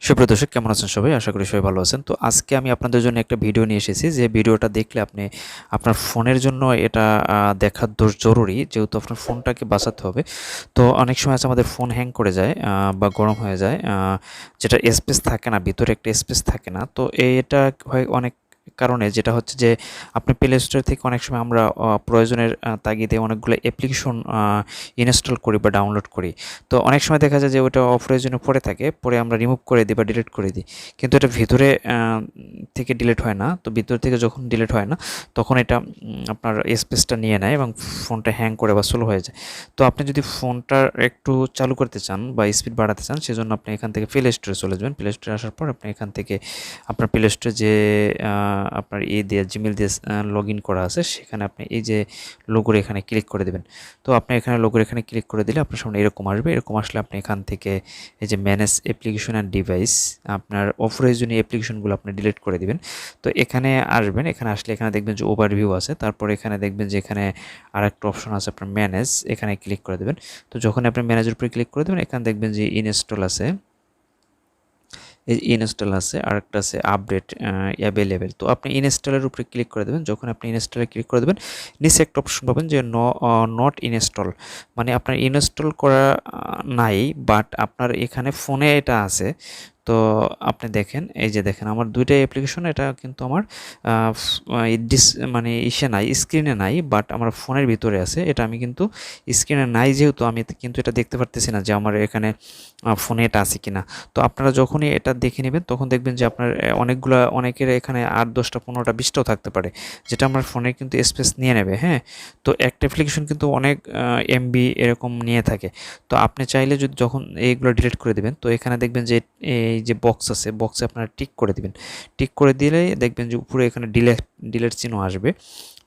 সুপ্রিয় দর্শক, কেমন আছেন সবাই? আশা করি সবাই ভালো আছেন। তো আজকে আমি আপনাদের জন্য একটা ভিডিও নিয়ে এসেছি, যে ভিডিওটা দেখলে আপনি আপনার ফোনের জন্য এটা দেখা জরুরি, যেহেতু আপনার ফোনটাকে বাঁচাতে হবে। তো অনেক সময় আছে আমাদের ফোন হ্যাং করে যায় বা গরম হয়ে যায়, যেটা স্পেস থাকে না, ভিতরে একটা স্পেস থাকে না। তো এটা হয় অনেক কারণে, যেটা হচ্ছে যে আপনি প্লে স্টোর থেকে অনেক সময় আমরা প্রয়োজনের তাগিদে অনেকগুলো অ্যাপ্লিকেশন ইনস্টল করি বা ডাউনলোড করি। তো অনেক সময় দেখা যায় যে ওটা অপ্রয়োজনে পড়ে থাকে, পরে আমরা রিমুভ করে দিই বা ডিলিট করে দিই, কিন্তু এটা ভিতরে থেকে ডিলিট হয় না। তো ভিতর থেকে যখন ডিলিট হয় না, তখন এটা আপনার স্পেসটা নিয়ে নেয় এবং ফোনটা হ্যাং করে বা স্লো হয়ে যায়। তো আপনি যদি ফোনটা একটু চালু করতে চান বা স্পিড বাড়াতে চান, সেজন্য আপনি এখান থেকে প্লে স্টোরে চলে যাবেন। প্লে স্টোরে আসার পর আপনি এখান থেকে আপনার প্লে স্টোরে যে আপনার দিয়ে জিমেল দিয়ে লগ ইন করা আছে, সেখানে আপনি এই যে লোগোর এখানে ক্লিক করে দেবেন। তো আপনি এখানে লোগোর এখানে ক্লিক করে দিলে আপনার সামনে এরকম আসবে। এরকম আসলে আপনি এখান থেকে এই যে ম্যানেজ অ্যাপ্লিকেশন অ্যান্ড ডিভাইস, আপনার অপ্রয়োজনীয় অ্যাপ্লিকেশনগুলো আপনি ডিলিট করে দিবেন। তো এখানে আসবেন, এখানে আসলে এখানে দেখবেন যে ওভারভিউ আছে, তারপর এখানে দেখবেন যে এখানে আরেকটা অপশন আছে আপনার ম্যানেজ, এখানে ক্লিক করে দেবেন। তো যখন আপনি ম্যানেজের উপরে ক্লিক করে দেবেন, এখানে দেখবেন যে ইনস্টল আছে, এই ইনস্টল আছে, আরেকটা আছে আপডেট অ্যাভেলেবেল। তো আপনি ইনস্টলের উপরে ক্লিক করে দেবেন। যখন আপনি ইনস্টলে ক্লিক করে দেবেন, নিচে একটা অপশন পাবেন যে নট ইনস্টল, মানে আপনার ইনস্টল করা নাই, বাট আপনার এখানে ফোনে এটা আছে। তো আপনি দেখেন, এই যে দেখেন আমার দুইটা অ্যাপ্লিকেশন, এটা কিন্তু আমার মানে ইসে নাই, স্ক্রিনে নাই, বাট আমার ফোনের ভিতরে আছে। এটা আমি কিন্তু স্ক্রিনে নাই, যেহেতু আমি কিন্তু এটা দেখতে পারতেছি না যে আমার এখানে ফোনে এটা আছে কিনা। তো আপনারা যখনই এটা দেখে নেবেন, তখন দেখবেন যে আপনার অনেকের এখানে 8 10টা 15টা 20টাও থাকতে পারে, যেটা আমার ফোনে কিন্তু স্পেস নিয়ে নেবে। হ্যাঁ, তো একটা অ্যাপ্লিকেশন কিন্তু অনেক এমবি এরকম নিয়ে থাকে। তো আপনি চাইলে যদি যখন এইগুলো ডিলিট করে দেবেন, তো এখানে দেখবেন যে এই যে বক্স আছে, বক্সে আপনারা টিক করে দিবেন। টিক করে দিলে দেখবেন যে উপরে এখানে ডিলেট চিহ্ন আসবে।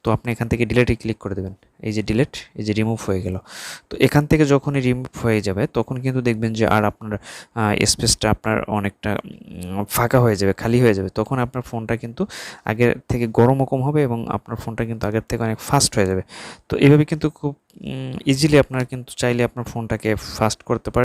তো আপনি এখান থেকে ডিলেটে ক্লিক করে দেবেন। এই যে ডিলেট, এই যে রিমুভ হয়ে গেল। তো এখান থেকে যখনই রিমুভ হয়ে যাবে, তখন কিন্তু দেখবেন যে আর আপনার স্পেসটা আপনার অনেকটা ফাঁকা হয়ে যাবে, খালি হয়ে যাবে। তখন আপনার ফোনটা কিন্তু আগের থেকে গরমও কম হবে এবং আপনার ফোনটা কিন্তু আগের থেকে অনেক ফাস্ট হয়ে যাবে। তো এভাবে কিন্তু খুব ইজিলি আপনারা কিন্তু চাইলে আপনার ফোনটাকে ফাস্ট করতে পারেন।